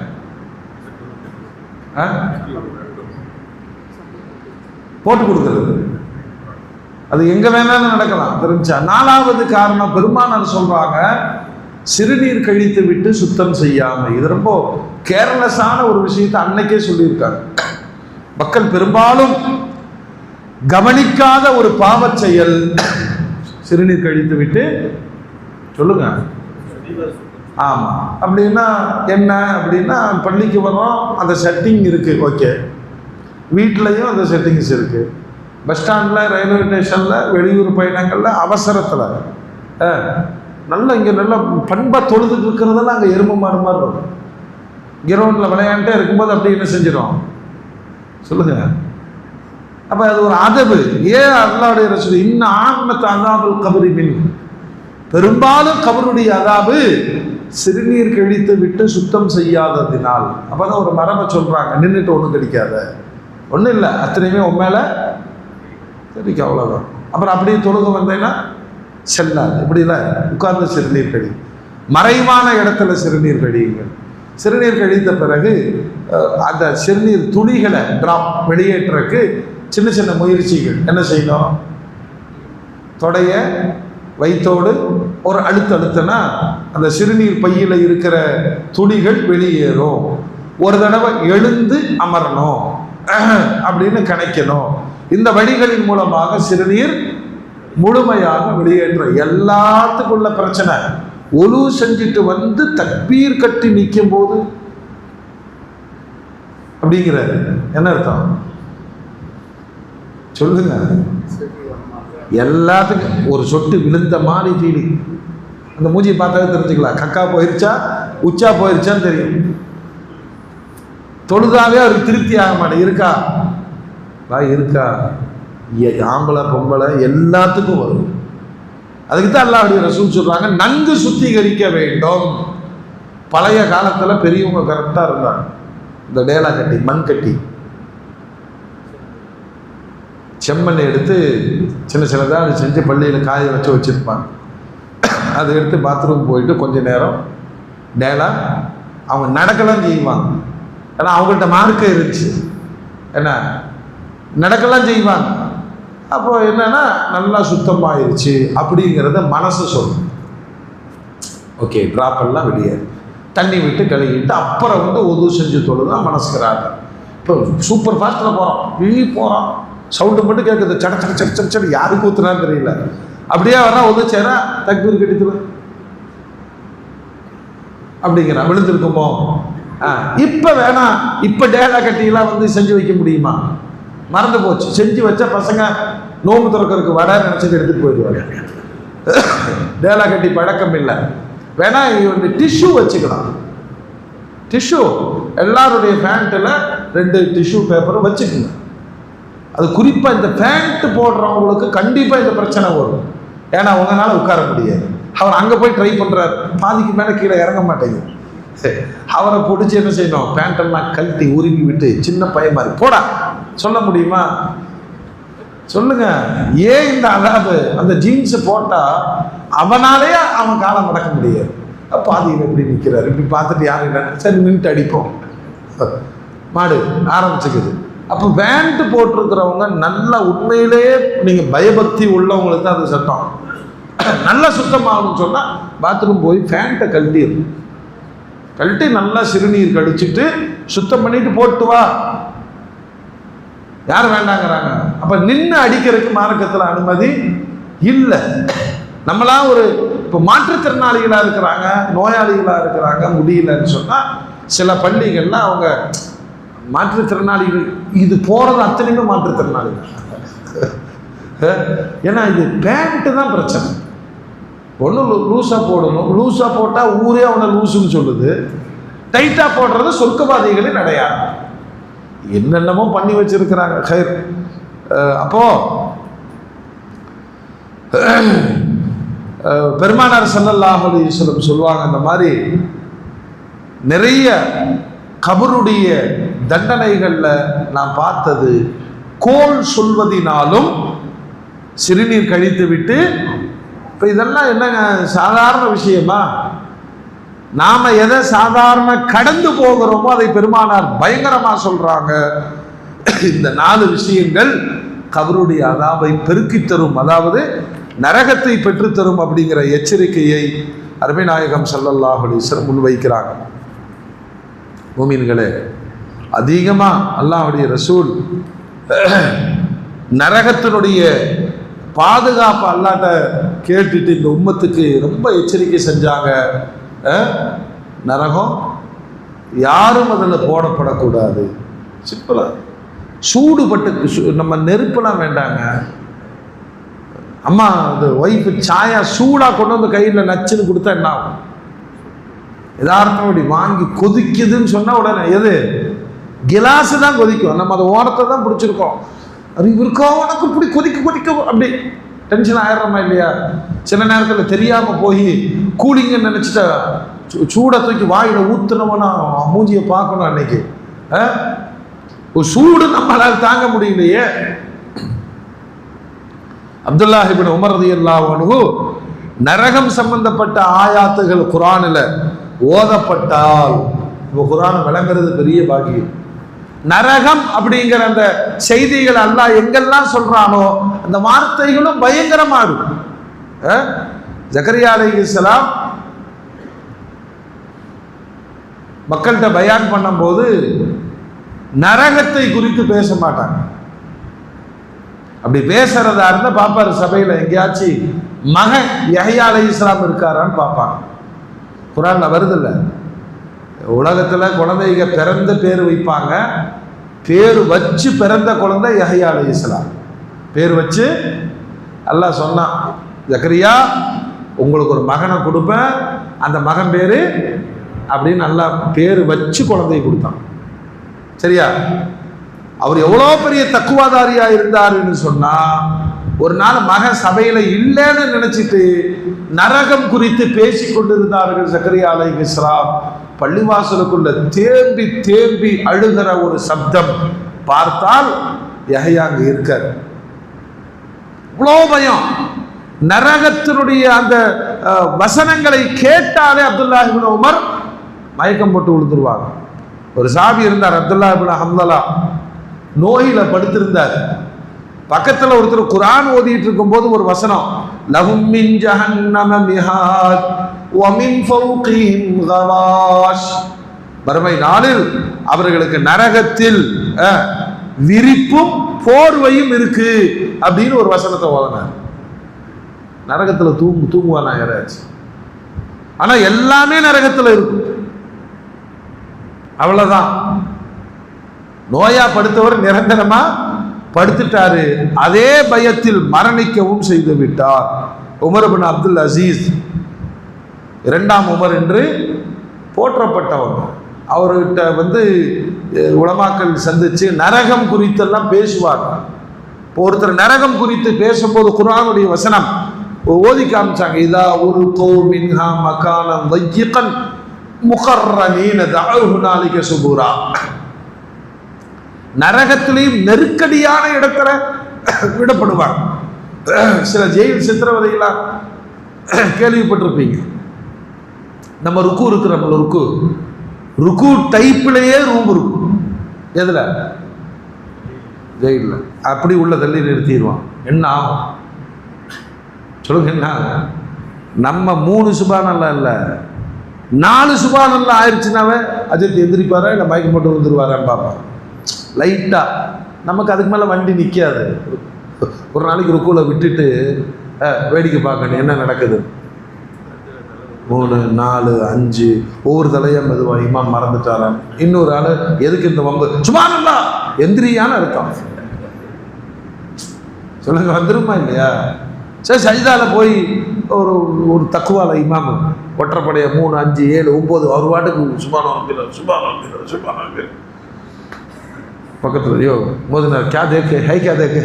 போட்டு கொடுக்கிறது. அது எங்க வேணாலும் நடக்கலாம், தெரிஞ்சா. 4வது காரணம் பெருமானார் சொல்றாங்க, சிறுநீர் கழித்து விட்டு சுத்தம் செய்யாம. இது ரொம்ப கேர்லெஸ்ஸான ஒரு விஷயத்தை அன்னைக்கே சொல்லியிருக்காங்க. மக்கள் பெரும்பாலும் கவனிக்காத ஒரு பாவ செயல் சிறுநீர் கழித்து விட்டு, சொல்லுங்க. ஆமா, அப்படின்னா என்ன? அப்படின்னா பள்ளிக்கு வர்றோம், அந்த செட்டிங் இருக்கு, ஓகே. வீட்லையும் அந்த செட்டிங்ஸ் இருக்கு. பஸ் ஸ்டாண்டில், ரயில்வே ஸ்டேஷனில், வெளியூர் பயணங்களில், அவசரத்தில் நல்லா இங்கே நல்லா பண்பாக தொழுதுட்டு இருக்கிறதெல்லாம் அங்கே எறும்பு மாறு மாதிரி இருக்கும். கிரவுண்டில் விளையாண்டே இருக்கும்போது அப்படி என்ன செஞ்சிடும் சொல்லுங்க. அப்போ அது ஒரு அதபு. ஏன் அல்லாஹ்வுடைய ரசூல் இன்ன ஆமத் அதாபுல் கபரி மின், பெரும்பாலும் கபருடைய அதாபு சிறுநீர் கழித்து விட்டு சுத்தம் செய்யாததினால். அப்போ தான் ஒரு மரபை சொல்கிறாங்க, நின்றுட்டு ஒன்றும் கிடைக்காத, ஒன்றும் இல்லை, அத்தனையுமே உன் மேலே சரிக்கு, அவ்வளோதான். அப்புறம் அப்படியே தொழுக வந்தேன்னா செல்லாது. இப்படில உட்கார்ந்து சிறுநீர் கழி, மறைவான இடத்துல சிறுநீர் கழியுங்கள். சிறுநீர் கழித்த பிறகு அந்த சிறுநீர் துளிகளை டிராப் வெளியேற்றக்கு சின்ன சின்ன முயற்சிகள் என்ன செய்யணும்? தொடைய வயிற்றோடு ஒரு அழுத்தனா அந்த சிறுநீர் பையில் இருக்கிற துளிகள் வெளியேறும். ஒரு தடவை எழுந்து அமரணும் அப்படின்னு கணக்கணும். இந்த வழிகளின் மூலமாக சிறுநீர் முழுமையாக வெளியேற்ற. எல்லாத்துக்குள்ள பிரச்சனை, ஒலு செஞ்சுட்டு வந்து தக்பீர் கட்டி நிற்கும் போது அப்படிங்கிறாரு. என்ன அர்த்தம் சொல்லுங்க? எல்லாத்துக்கும் ஒரு சொட்டு விழுந்த மாதிரி ஃபீலிங். அந்த மூஞ்சி பார்த்தாவே தெரிஞ்சுக்கலாம், கக்கா போயிருச்சா உச்சா போயிருச்சான்னு தெரியும். தொழுதாவே அவருக்கு திருப்தி ஆக மாட்டேன். இருக்கா இருக்கா, ஆம்பளை பொம்பளை எல்லாத்துக்கும் வரும். அதுக்கு தான் அல்லாஹ்வுடைய ரசூல் சொல்றாங்க, நன்கு சுத்திகரிக்க வேண்டும். பழைய காலத்தில் பெரியவங்க கரெக்டாக இருந்தாங்க. இந்த டேலா கட்டி, மண் கட்டி செம்மண்ணை எடுத்து சின்ன சின்னதாக அது செஞ்சு பள்ளியில் காய வச்சுருப்பாங்க. அதை எடுத்து பாத்ரூம் போயிட்டு கொஞ்ச நேரம் டேலாக அவங்க நடக்கலாம் செய்வாங்க. ஏன்னா அவங்கள்ட்ட மார்க்கே இருந்துச்சு, என்ன நடக்கலாம் செய்வாங்க. அப்போ என்னன்னா நல்லா சுத்தமாயிருச்சு அப்படிங்கிறத மனசு சொல்லும். ஓகே, ட்ராப் எல்லாம் வெளியே தண்ணி விட்டு கழுவிட்டு அப்புறம் உது செஞ்சு தொழுதான் மனசுக்கிறாங்க. இப்போ சூப்பர் ஃபாஸ்ட்டில் போகிறோம், சவுண்டு மட்டும் கேட்குது, சட சட சட சட சட, யாருக்கு ஊற்றுனான்னு தெரியல. அப்படியே வரா உதச்சேரா தக்பீர் கட்டிட்டு அப்படிங்கிறான், விழுந்திருக்குமோ. இப்போ வேணாம், இப்போ டேலா கட்டிலாம் செஞ்சு வைக்க முடியுமா? மறந்து போச்சு. செஞ்சு வச்சா பசங்க நோம்பு திறக்கிறதுக்கு வடை நினச்சது எடுத்துகிட்டு போயிடுவாங்க. டேலா கட்டி பழக்கம் இல்லை. வேணா டிஷ்யூ வச்சுக்கலாம். டிஷ்யூ எல்லாருடைய பேண்ட்டில் 2 டிஷ்யூ பேப்பரும் வச்சுக்கோங்க. அது குறிப்பாக இந்த பேண்ட் போடுறவங்களுக்கு கண்டிப்பாக இந்த பிரச்சனை வரும். ஏன்னா உங்களால் உட்கார முடியாது. அவர் அங்கே போய் ட்ரை பண்ணுறாரு, பாதிக்கு மேலே கீழே இறங்க மாட்டேங்குது. அவரை பிடிச்சி என்ன செய்யணும், பேண்டெல்லாம் கழட்டி உருவி விட்டு சின்ன பையன் மாதிரி போடா சொல்ல முடியுமா? சொல்லுங்க. ஏன் இந்த அதாவது அந்த ஜீன்ஸு போட்டால் அவனாலே அவன் காலம் நடக்க முடியாது. பாதியில் எப்படி நிற்கிறாரு, இப்படி பார்த்துட்டு யாரும் இல்லை, சரி நின்றுட்டு அடிப்போம், மாடு ஆரம்பிச்சுக்குது. அப்போ பேண்ட் போட்டிருக்கிறவங்க நல்லா உண்மையிலேயே நீங்கள் பயபக்தி உள்ளவங்களுக்கு தான் அது சட்டம். நல்லா சுத்தமாகணும்னு சொன்னால் பாத்ரூம் போய் பேண்ட்டை கழட்டி நல்லா சிறுநீர் கழிச்சிட்டு சுத்தம் பண்ணிட்டு போட்டு வா. யார் வேண்டாங்கிறாங்க? அப்போ நின்று அடிக்கிறதுக்கு மார்க்கத்தில் அனுமதி இல்லை. நம்மளாம் இப்போ மாற்றுத்திறனாளிகளாக இருக்கிறாங்க, நோயாளிகளாக இருக்கிறாங்க, முடியலன்னு சொன்னால் சில பள்ளிகள்லாம் அவங்க மாற்றுத்திறனாளிகள் இது போகிறது அத்தனையுமே மாற்றுத்திறனாளிகள். ஏன்னா இது பேண்ட்டு தான் பிரச்சனை. ஒன்று லூஸாக போடணும், லூஸாக போட்டால் ஊரே அவனை லூஸுன்னு சொல்லுது. டைட்டாக போடுறது சொர்க்கவாதிகளின் அடையாளம். என்னென்னமோ பண்ணி வச்சிருக்கிறாங்க. ஹைர். அப்போ பெருமானார் ஸல்லல்லாஹு அலைஹி வஸல்லம் சொல்லுவாங்க, இந்த மாதிரி நிறைய கபருடைய தண்டனைகளில் நான் பார்த்தது, கோல் சொல்வதினாலும் சிறுநீர் கழித்து விட்டு. இப்போ இதெல்லாம் என்னங்க சாதாரண விஷயமா? நாம எதை சாதாரண கடந்து போகிறோமோ அதை பெருமானார் பயங்கரமா சொல்றாங்க. இந்த 4 விஷயங்கள் கபருடைய அதாபை பெருக்கி தரும், அதாவது நரகத்தை பெற்றுத்தரும் அப்படிங்கிற எச்சரிக்கையை அருமை நாயகம் ஸல்லல்லாஹு அலைஹி வஸல்லம் முன்வைக்கிறாங்க. மூமின்களே, அதிகமா அல்லாஹ்வுடைய ரசூல் நரகத்தினுடைய பாதுகாப்பு அல்லாட்ட கேட்டுட்டு இந்த உம்மத்துக்கு ரொம்ப எச்சரிக்கை செஞ்சாங்க. நரகம் யாரும் அதில் போடப்படக்கூடாது. சிம்பிளா சூடுபட்டு நம்ம நெருப்பெல்லாம் வேண்டாங்க. அம்மா அந்த ஒய்ஃபு சாயா சூடாக கொண்டு வந்து கையில் நச்சுன்னு கொடுத்தா என்ன ஆகும்? யதார்த்தம் அப்படி வாங்கி கொதிக்குதுன்னு சொன்னால் உடனே எது கிலாஸு தான் கொதிக்கும். நம்ம அதை ஓரத்தை தான் பிடிச்சிருக்கோம். அது இருக்கோ உனக்கு இப்படி கொதிக்க அப்படி டென்ஷன் ஆயிடுறோமா இல்லையா? சில நேரத்தில் தெரியாமல் போய் கூலிங்கன்னு நினச்சிட்டா சூடை தூக்கி வாயில் ஊற்றுனவனா மூஞ்சியை பார்க்கணும். அன்னைக்கு ஒரு சூடு நம்மளால் தாங்க முடியலையே. அப்துல்லாஹ் இப்னு உமர் ரலியல்லாஹு அன்ஹு நரகம் சம்பந்தப்பட்ட ஆயாத்துகள் குர்ஆனில் ஓதப்பட்டால், இப்போ குர்ஆன் விளங்குறது பெரிய பாக்கியம். நரகம் அப்படிங்கிற அந்த செய்திகள் அல்லாஹ் எங்கெல்லாம் சொல்றானோ அந்த வார்த்தைகளும் பயங்கரமா இருக்கும். ஜக்கரியா அலைஹிஸ்ஸலாம் மக்கள்கிட்ட பயான் பண்ணும்போது நரகத்தை குறித்து பேச மாட்டாங்க. அப்படி பேசுறதா இருந்தால் பார்ப்பாரு, சபையில் எங்கேயாச்சும் மகன் யஹ்யா அலைஹிஸ்ஸலாம் இருக்காரான்னு பார்ப்பாங்க. குர்ஆன்ல வருதில்ல, உலகத்தில் குழந்தைங்க பிறந்த பேர் வைப்பாங்க, பேர் வச்சு பிறந்த குழந்தை யஹ்யா அலைஹிஸ்ஸலாம். பேர் வச்சு அல்லாஹ் சொன்னான், ஜக்கரியா உங்களுக்கு ஒரு மகனை கொடுப்பேன், அந்த மகன் பேர் அப்படின்னு நல்லா பேர் வச்சு குழந்தையை கொடுத்தான். சரியா? அவர் எவ்வளோ பெரிய தக்குவாதாரியா இருந்தாருன்னு சொன்னா, ஒரு நாள் மகன் சபையில இல்லைன்னு நினைச்சிட்டு நரகம் குறித்து பேசி கொண்டிருந்தார்கள் ஜக்கரியா அலைஹிஸ்ஸலாம். பள்ளிவாசலுக்குள்ள தேம்பி தேம்பி அழுகிற ஒரு சப்தம். பார்த்தால் யஹ்யா அங்க இருக்கார். அவ்வளோ பயம். நரகத்தினுடைய அந்த வசனங்களை கேட்டாலே அப்துல்லா இப்னு உமர் மயக்கம் போட்டு விழுந்துருவாங்க. ஒரு சாபி இருந்தார், அப்துல்லா இப்னு ஹம்தலா, நோயில படுத்திருந்தார். பக்கத்துல ஒருத்தர் குர்ஆன் ஓதிட்டு இருக்கும்போது ஒரு வசனம், லஹும் மின் ஜஹன்னம மிஹாத் வ மின் ஃபௌகிஹிம் கவாஷ், மறுமை நாளில் அவர்களுக்கு நரகத்தில் விரிப்பும் போர்வையும் இருக்கு அப்படின்னு ஒரு வசனத்தை ஓதினார். நரகத்துல தூங்குவானா யாராச்சும்? ஆனா எல்லாமே நரகத்துல இருக்கும். அவ்வளவுதான். நோயா படுத்தவர் நிரந்தரமா படுத்துட்டாரு. அதே பயத்தில் மரணிக்கவும் செய்து விட்டார். உமர் இப்னு அப்துல் அசீஸ், இரண்டாம் உமர் என்று போற்றப்பட்டவர். அவர்கிட்ட உலமாக்கள் சந்திச்சு நரகம் குறித்தெல்லாம் பேசுவார். இப்போ ஒருத்தர் நரகம் குறித்து பேசும்போது குர்ஆனுடைய வசனம் ஓதி காமிச்சாங்க. இதா ஒரு மின்ஹா மகானம் ضيقا முகர்ரனீன தஅவு ஹுனாலிக சுபூரா. நரகத்திலேயும் நெருக்கடியான இடத்துல விடப்படுவாங்க. சில ஜெயில் சித்திரவதையெல்லாம் கேள்விப்பட்டிருப்பீங்க. நம்ம ருக்கு இருக்கு, நம்ம ருக்கு டைப்லயே ரூம் இருக்கும். எதுல? ஜெயில. அப்படி உள்ள தள்ளி நிறுத்திடுவான். என்ன ஆகும் சொல்லுங்க? என்ன நம்ம 3 சுபானல்லா இல்ல 4 சுபானல்லா ஆயிடுச்சுனாவே அஜித் எந்திரிப்பாரா இல்லை மயக்கம் போட்டு வந்துருவாரான்னு பார்ப்பான். லைட்டா நமக்கு அதுக்கு மேல வண்டி நிக்காது. ஒரு நாளைக்கு ருக்குல விட்டுட்டு வேடிக்கை பார்க்கணும் என்ன நடக்குது. 3, 4, 5 ஒவ்வொரு தலையா மெதுவா இமாம் மறந்துட்டாராம். இன்னொரு ஆளு எதுக்கு இந்த வம்பு, சுப்ஹானல்லாஹ் எந்திரியான்னு அர்த்தம். சொல்லுங்க, வந்துருமா இல்லையா? சரி, சஜிதால போய் ஒரு தக்குவால இமாம் ஒற்றப்படைய 3, 5, 7, 9 ஒரு வாட்டுக்கு சுப்ஹானல்லாஹ் பக்கத்துல யோ மோதினா கியா தேக்கு ஹை கியா தேக்கு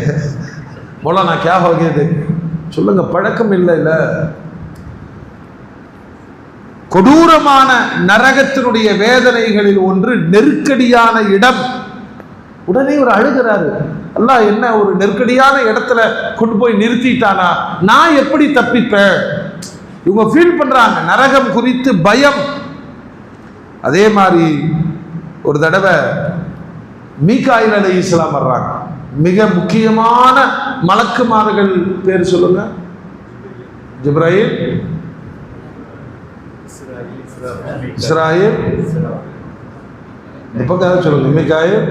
மௌலானா கியா ஹோ கே தேக்கு சொல்லுங்க. பழக்கம் இல்லை. கொடூரமான நரகத்தினுடைய வேதனைகளில் ஒன்று நெருக்கடியான இடம். உடனே ஒரு அழுகிறாரு, அல்லாஹ் என்ன ஒரு நெருக்கடியான இடத்துல கொண்டு போய் நிறுத்திட்டானா, நான் எப்படி தப்பிப்பேன்? இவங்க ஃபீல் பண்றாங்க நரகம் குறித்து பயம். அதே மாதிரி ஒரு தடவை மீகாயில் அலைஹிஸ்ஸலாம் வர்றாங்க. மிக முக்கியமான மலக்குமார்கள் பேர் சொல்லுங்க. ஜிப்ராயில், இஸ்ராயில், இந்த பக்கம் சொல்லுங்க. மீகாயில்,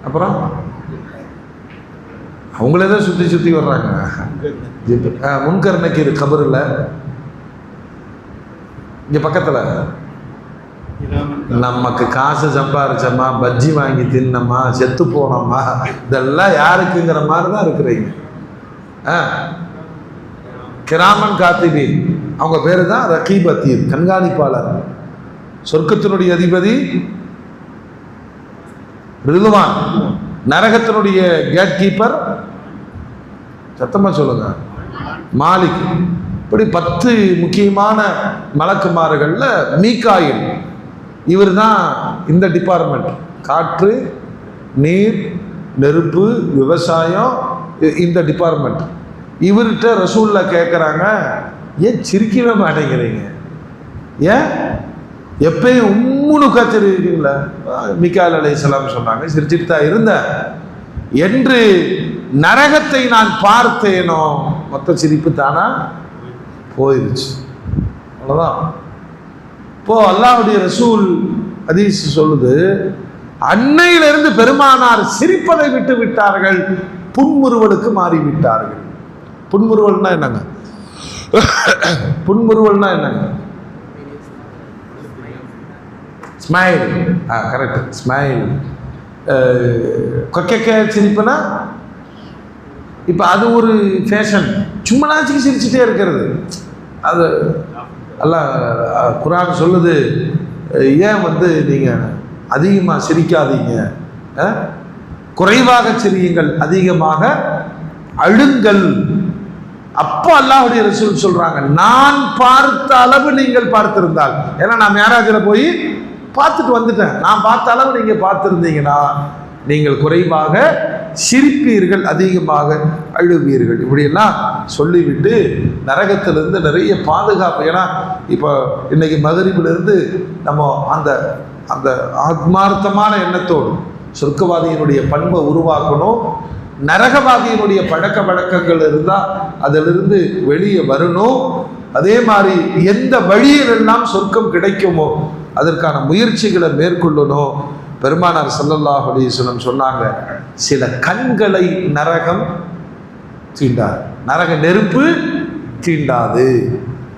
அப்புறம் அவங்களே தான் சுத்தி வர்றாங்க. முன்கர் நக்கீர் கபர்ல இங்க பக்கத்துல. நமக்கு காசு சம்பாரிச்சோமா, பஜ்ஜி வாங்கி தின்னம்மா, செத்து போனோமா, இதெல்லாம் யாருக்குங்கிற மாதிரி தான் இருக்கிறீங்க. கிராமன் காத்திபீன், அவங்க பேரு தான் ரகீப் அத்தீத், கண்காணிப்பாளர். சொர்க்கத்தினுடைய அதிபதி ரிதுவான், நரகத்தினுடைய கேட் கீப்பர் சத்தமா சொல்லுங்க மாலிக். இப்படி 10 முக்கியமான மலக்குமார்கள்ல மீகாயில் இவர் தான் இந்த டிபார்ட்மெண்ட். காற்று, நீர், நெருப்பு, விவசாயம், இந்த டிபார்ட்மெண்ட். இவர்கிட்ட ரசூல்ல கேட்குறாங்க, ஏன் சிரிக்கவே மாட்டேங்கிறீங்க? ஏன் எப்பயும் உம்முனு காய்ச்சிருக்கீங்களா? மீகாயில் அலைஹிஸ்ஸலாம் சொன்னாங்க, சிரிச்சுட்டு தான் இருந்தேன். என்று நரகத்தை நான் பார்த்தேனோ மொத்த சிரிப்பு தானா போயிருச்சு. அவ்வளோதான். இப்போ அல்லாஹ்வுடைய ரசூல் ஹதீஸ் சொல்லுது, அன்னையிலிருந்து பெருமானார் சிரிப்பதை விட்டு விட்டார்கள், புன்முறுவலுக்கு மாறிவிட்டார்கள். புன்முறுவல்னா என்னங்க? புன்முறுவல்னா என்னங்க? ஸ்மைல். Correct, smile. கொக்க சிரிப்புனா இப்போ அது ஒரு ஃபேஷன், சும்மனாச்சுக்கு சிரிச்சுட்டே இருக்கிறது. அது அல்லாஹ் குர்ஆன் சொல்லுது, ஏன் நீங்கள் அதிகமாக சிரிக்காதீங்க, குறைவாக சிரியுங்கள், அதிகமாக அழுங்கள். அப்போ அல்லாஹ்வுடைய ரசூல் சொல்றாங்க, நான் பார்த்த அளவு நீங்கள் பார்த்திருந்தால், ஏன்னா நான் மேராஜில் போய் பார்த்துட்டு வந்துட்டேன், நான் பார்த்த அளவு நீங்கள் பார்த்துருந்தீங்கன்னா நீங்கள் குறைவாக சிரிப்பீர்கள், அதிகமாக அழுவீர்கள். இப்படியெல்லாம் சொல்லிவிட்டு நரகத்திலிருந்து நிறைய பாதுகாப்பு. ஏன்னா இப்போ இன்னைக்கு மகரிபிலிருந்து நம்ம அந்த அந்த ஆத்மார்த்தமான எண்ணத்தோடு சொர்க்கவாதியினுடைய பண்பை உருவாக்கணும். நரகவாதியினுடைய பழக்க வழக்கங்கள் இருந்தால் அதிலிருந்து வெளியே வரணும். அதே மாதிரி எந்த வழியிலெல்லாம் சொர்க்கம் கிடைக்குமோ அதற்கான முயற்சிகளை மேற்கொள்ளணும். பெருமானார் ஸல்லல்லாஹு அலைஹி வஸல்லம் சொன்னாங்க, சில கண்களை நரகம் தீண்டாது, நரக நெருப்பு தீண்டாது.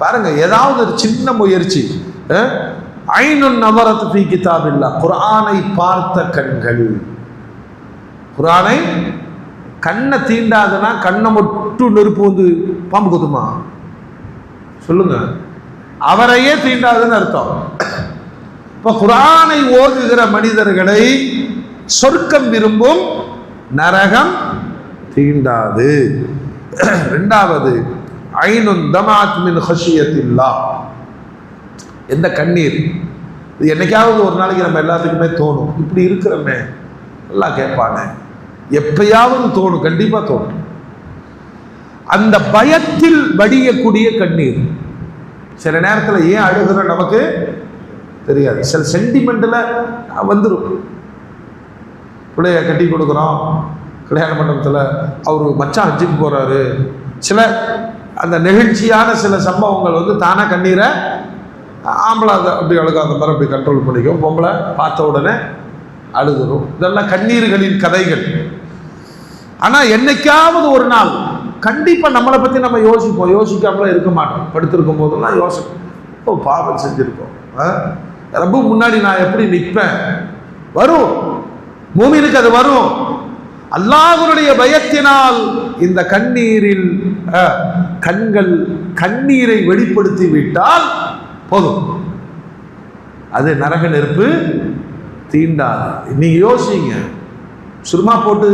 பாருங்க, ஏதாவது ஒரு சின்ன முயற்சி. ஐனுன் நவரத் ஃபீ கிதாபில்லாஹ், குர்ஆனை பார்த்த கண்கள். குர்ஆனை கண்ணை தீண்டாதுன்னா கண்ணை மட்டும் நெருப்பு வந்து பாம்பு கொத்துமா? சொல்லுங்க, அவரையே தீண்டாதுன்னு அர்த்தம். இப்போ குர்ஆனை ஓதுகிற மனிதர்களை சொர்க்கம் விரும்பும், நரகம் தீண்டாது. இரண்டாவது, ஐனுன் தமாத் மின் ஹஷியத்தில்லாஹ், எந்த கண்ணீர், இது என்னைக்காவது ஒரு நாளைக்கு நம்ம எல்லாத்துக்குமே தோணும், இப்படி இருக்கிறோமே எல்லாம் கேட்பானே, எப்பயாவது தோணும், கண்டிப்பா தோணும். அந்த பயத்தில் வடியக்கூடிய கண்ணீர். சில நேரத்தில் ஏன் அழுகிற நமக்கு தெரியாது, சில சென்டிமெண்ட்ல வந்துடும். பிள்ளைய கட்டி கொடுக்குறோம், கல்யாண மண்டபத்தில் அவர் மச்சான் ஹஜ்ஜுக்கு போறாரு, சில அந்த நெகிழ்ச்சியான சில சம்பவங்கள் வந்து தானா கண்ணீரை, ஆம்பளை அதை அப்படி அழுகாத மாதிரி அப்படி கண்ட்ரோல் பண்ணிக்கும், பொம்பளை பார்த்த உடனே அழுதுரும். இதெல்லாம் கண்ணீர்களின் கதைகள். ஆனால் என்னைக்காவது ஒரு நாள் கண்டிப்பாக நம்மளை பற்றி நம்ம யோசிப்போம், யோசிக்காமலாம் இருக்க மாட்டோம். படுத்திருக்கும் போதெல்லாம் யோசிப்போம், ஓ பாவம் செஞ்சுருக்கோம், ரொம்ப முன்னாடி நான் எப்படி நிற்பேன், வரும் மூமினுக்கு அது வரும். அல்லாஹ்வுடைய பயத்தினால் இந்த கண்ணீரில் கண்கள் கண்ணீரை வெளிப்படுத்தி விட்டால் போதும், அது நரக நெருப்பு தீண்டாது. நீங்க யோசிங்க, சுருமா போட்டு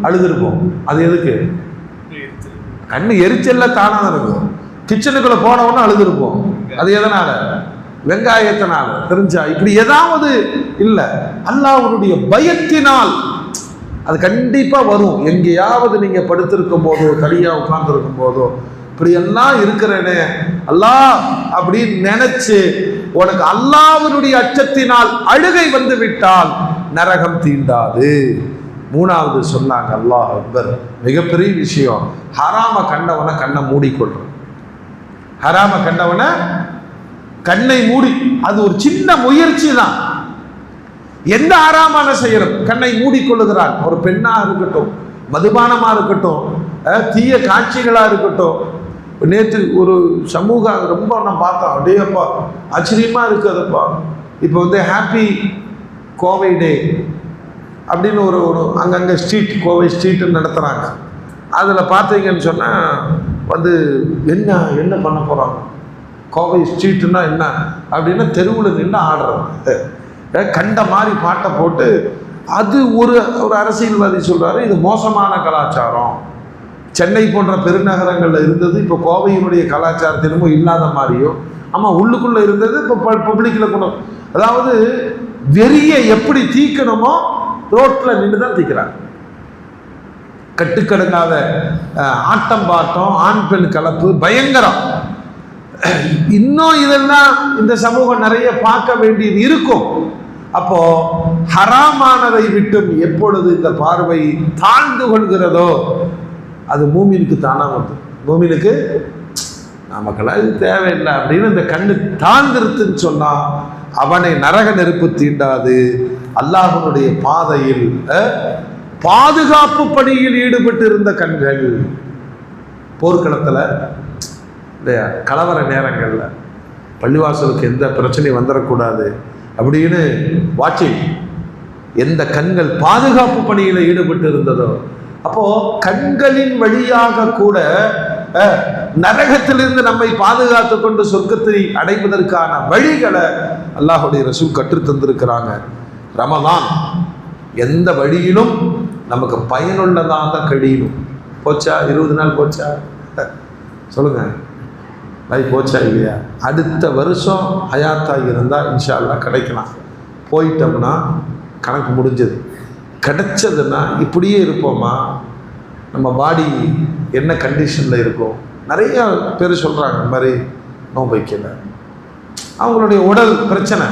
அழுதுருப்போம், அது எதுக்கு? கண்ணு எரிச்சல்ல தானா இருக்கும். கிச்சனுக்குள்ள போனவொன்னு அழுதுருப்போம், அது எதனால? வெங்காயத்தினால. தெரிஞ்சா இப்படி ஏதாவது இல்லை, அல்லாஹ்வுடைய பயத்தினால் அது கண்டிப்பா வரும். எங்கேயாவது நீங்க படுத்திருக்கும் போதோ, தனியா உட்கார்ந்து இருக்கும் போதோ, இப்படி எல்லாம் இருக்கிறேனே அல்லாஹ் அப்படின்னு நினைச்சு உனக்கு அல்லாஹ்வுடைய அச்சத்தினால் அழுகை வந்து விட்டால் நரகம் தீண்டாது. மூணாவது சொன்னாங்க, அல்லாஹ் அக்பர், மிகப்பெரிய விஷயம், ஹராம கண்டவனை கண்ணை மூடிக்கொள்றோம். ஹராம கண்டவனை கண்ணை மூடி, அது ஒரு சின்ன முயற்சி தான். எந்த ஹராமான செய்யணும், கண்ணை மூடிக்கொள்ளுகிறான். ஒரு பெண்ணா இருக்கட்டும், மதுபானமா இருக்கட்டும், தீய காட்சிகளா இருக்கட்டும். நேற்று ஒரு சமூகம் ரொம்ப நான் பார்த்தோம், அப்படியேப்பா ஆச்சரியமா இருக்குதுப்பா. இப்போ வந்து ஹாப்பி கோவை டே அப்படின்னு ஒரு அங்கங்கே ஸ்ட்ரீட், கோவை ஸ்ட்ரீட்டு நடத்துகிறாங்க. அதில் பார்த்தீங்கன்னு சொன்னால் வந்து என்ன பண்ண போகிறாங்க, கோவை ஸ்ட்ரீட்டுன்னா என்ன அப்படின்னா தெருவில் நின்று ஆடுறாங்க, கண்ட மாதிரி பாட்டை போட்டு. அது ஒரு அரசியல்வாதி சொல்கிறாரு, இது மோசமான கலாச்சாரம், சென்னை போன்ற பெருநகரங்களில் இருந்தது, இப்போ கோவையினுடைய கலாச்சாரத்திலும் இல்லாத மாதிரியும். ஆமாம், உள்ளுக்குள்ளே இருந்தது இப்போ பப்ளிக்கில் கொண்டு, அதாவது வெறியை எப்படி தீக்கணுமோ ரோட்டில் நின்று தான் தீக்கிறாங்க. கட்டுக்கடுங்காத ஆட்டம் பாட்டம், ஆண் பெண் கலப்பு, பயங்கரம். இன்னும் இதெல்லாம் இந்த சமூகம் நிறைய பார்க்க வேண்டியது இருக்கும். அப்போ ஹராமானதை விட்டும் எப்பொழுது இந்த பார்வை தாழ்ந்து கொள்கிறதோ அது மூமினுக்கு தானா வந்து, மூமினுக்கு நமக்கெல்லாம் இது தேவையில்லை அப்படின்னு இந்த கண்ணு தாழ்ந்துருத்துன்னு சொன்னா அவனை நரக நெருப்பு தீண்டாது. அல்லாஹ்வுடைய பாதையில் பாதுகாப்பு பணியில் ஈடுபட்டு இருந்த கண்கள், போர்க்களத்தில் இல்லையா, கலவர நேரங்களில் பள்ளிவாசலுக்கு எந்த பிரச்சனையும் வந்துடக்கூடாது அப்படின்னு வாட்சிங், எந்த கண்கள் பாதுகாப்பு பணியில் ஈடுபட்டு இருந்ததோ, அப்போ கண்களின் வழியாக கூட நரகத்திலிருந்து நம்மை பாதுகாத்து கொண்டு சொர்க்கத்தை அடைவதற்கான வழிகளை அல்லாஹ்வுடைய ரசூல் கற்று தந்திருக்கிறாங்க. ரமதான் எந்த வழியிலும் நமக்கு பயனுள்ளதாக கழியணும். போச்சா 20 நாள் போச்சா சொல்லுங்க, போச்சா இல்லையா? அடுத்த வருஷம் ஹயாத்தாக இருந்தால் இன்ஷா அல்லாஹ் கிடைக்கலாம். போயிட்டோம்னா கணக்கு முடிஞ்சது. கிடைச்சதுன்னா இப்படியே இருப்போமா? நம்ம பாடி என்ன கண்டிஷனில் இருக்கும்? நிறைய பேர் சொல்கிறாங்க இந்த மாதிரி நோன்பு வைக்கல, அவங்களுடைய உடல் பிரச்சனை.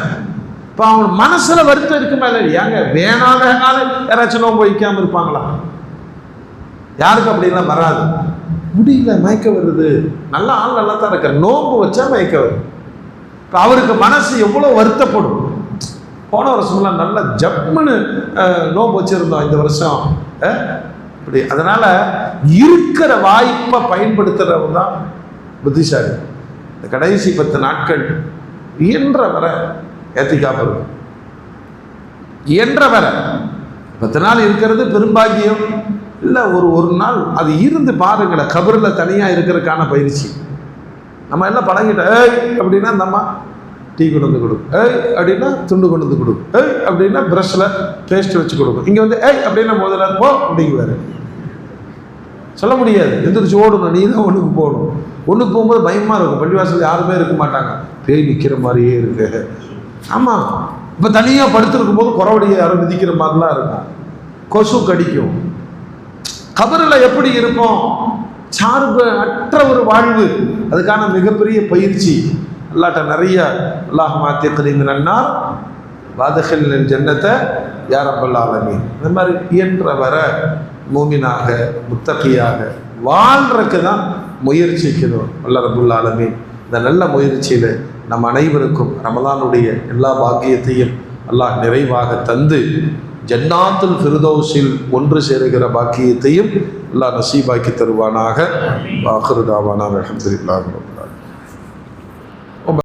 இப்போ அவங்க மனசில் வருத்தம் இருக்குமா இல்லை? ஏங்க வேணாலும் யாராச்சும் நோன்பு வைக்காமல் இருப்பாங்களா? யாருக்கு அப்படிலாம் வராது. முடியல, மயக்க வருது, நல்ல ஆள் நல்லா தான் இருக்க, நோன்பு வச்சா மயக்க வருது. இப்போ அவருக்கு மனசு எவ்வளோ வருத்தப்படும். போன வருஷம்லாம் நல்லா ஜம்முன்னு நோன்பு வச்சுருந்தோம், இந்த வருஷம் இப்படி. அதனால் இருக்கிற வாய்ப்பை பயன்படுத்துகிறவங்க தான் புத்திசாலி. இந்த கடைசி 10 நாட்கள் இயன்ற வர ஏத்திக்காப்பு இருக்கும். இயன்ற வர 10 நாள் இருக்கிறது பெரும்பாகியம் இல்லை. ஒரு நாள் அது இருந்து பாருங்களேன். கபரில் தனியாக இருக்கிறதுக்கான பயிற்சி. நம்ம எல்லாம் பழகிட்டோம். அப்படின்னா இந்த அம்மா டீ கொண்டு வந்து கொடுக்கும், அப்படின்னா துண்டு கொண்டு வந்து கொடுக்கும், அப்படின்னா ப்ரஷ்ஷில் பேஸ்ட் வச்சு கொடுக்கும். இங்கே வந்து அப்படின்னா முதல்ல போ அப்படிங்குவார். சொல்ல முடியாது, எந்திரிச்சு ஓடணும், நீ தான் ஒன்றுக்கு போகணும். ஒன்றுக்கு போகும்போது பயமாக இருக்கும். பள்ளிவாசல் யாருமே இருக்க மாட்டாங்க, பேய் நிற்கிற மாதிரியே இருக்கு. ஆமாம், இப்போ தனியாக படுத்துருக்கும் போது குறவடியை யாரும் மிதிக்கிற மாதிரிலாம் இருக்கும், கொசு கடிக்கும். கபரில் எப்படி இருப்போம்? சார்பு அற்ற ஒரு வாழ்வு. அதுக்கான மிகப்பெரிய பயிற்சி. அல்லாட்ட நிறைய அல்லாஹ் மாத்தியன்னா வாதகல் ஜன்னத்தை யார் ரப்பல் ஆலமீன். இந்த மாதிரி இயன்ற வர மூமினாக முத்தகியாக வாழ்றதுக்கு தான் முயற்சிக்கணும். அல்லாஹ் ரப்பல் ஆலமீன் இந்த நல்ல முயற்சியில் நம் அனைவருக்கும் ரமலானுடைய எல்லா பாக்கியத்தையும் அல்லாஹ் நிறைவாக தந்து ஜன்னாத்துல் ஃபிர்தௌஸில் ஒன்று சேருகிற பாக்கியத்தையும் அல்லாஹ் நசீபாக்கி தருவானாக. ஆகிரு தாவானா அல்ஹம்துலில்லாஹ்.